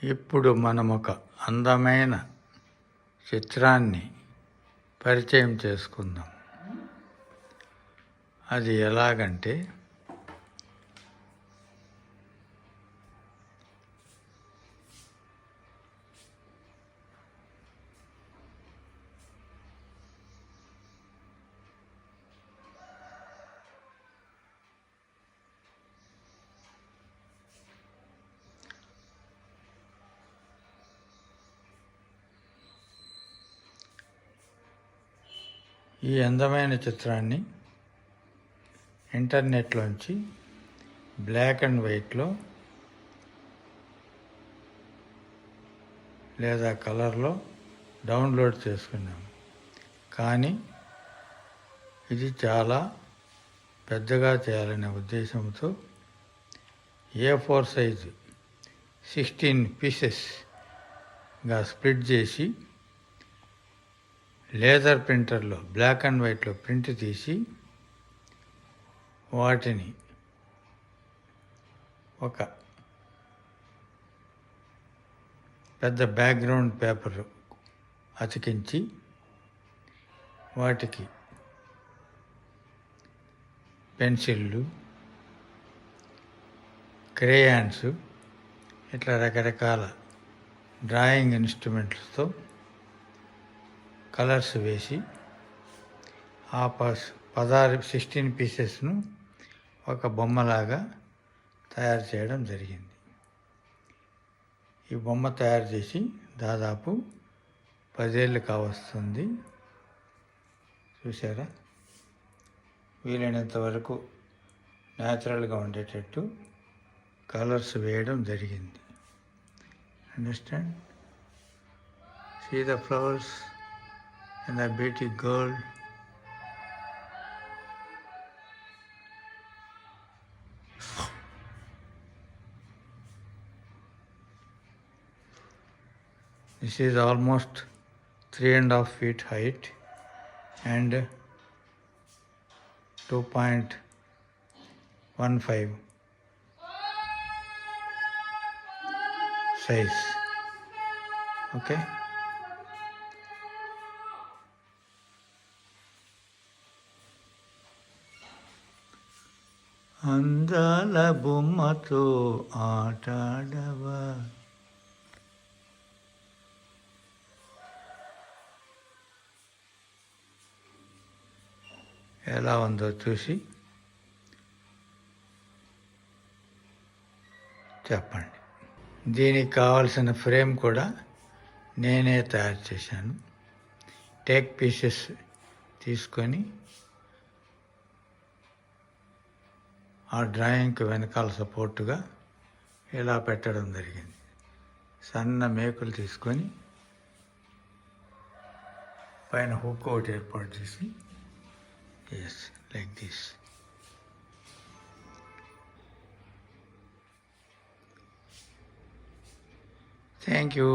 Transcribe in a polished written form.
ఇప్పుడు మనం ఒక అందమైన చిత్రాన్ని పరిచయం చేసుకుందాం. అది ఎలాగంటే, ఈ అందమైన చిత్రాన్ని ఇంటర్నెట్లోంచి బ్లాక్ అండ్ వైట్లో లేదా కలర్లో డౌన్లోడ్ చేసుకున్నాము. కానీ ఇది చాలా పెద్దగా చేయాలనే ఉద్దేశంతో A4 సైజు 16 పీసెస్గా స్ప్లిట్ చేసి లేజర్ ప్రింటర్లో బ్లాక్ అండ్ వైట్లో ప్రింట్ తీసి వాటిని ఒక పెద్ద బ్యాక్గ్రౌండ్ పేపర్ అతికించి వాటికి పెన్సిళ్ళు, క్రేయాన్స్ ఇట్లా రకరకాల డ్రాయింగ్ ఇన్స్ట్రుమెంట్స్తో కలర్స్ వేసి ఆ 16 పీసెస్ను ఒక బొమ్మలాగా తయారు చేయడం జరిగింది. ఈ బొమ్మ తయారు చేసి దాదాపు 10 ఏళ్ళు కావస్తుంది. చూసారా, వీలైనంత వరకు న్యాచురల్గా ఉండేటట్టు కలర్స్ వేయడం జరిగింది. Understand? See the flowers and the beauty girl. This is almost 3.5 feet height and 2.15 size. Okay. అందాల బొమ్మతో ఆటాడవా, ఎలా ఉందో చూసి చెప్పండి. దీనికి కావాల్సిన ఫ్రేమ్ కూడా నేనే తయారు చేశాను. టేక్ పీసెస్ తీసుకొని ఆ డ్రాయింగ్కి వెనకాల సపోర్టుగా ఇలా పెట్టడం జరిగింది. సన్న మేకులు తీసుకొని పైన హుక్ ఒకటి ఏర్పాటు చేసి లైక్ దిస్. Thank you.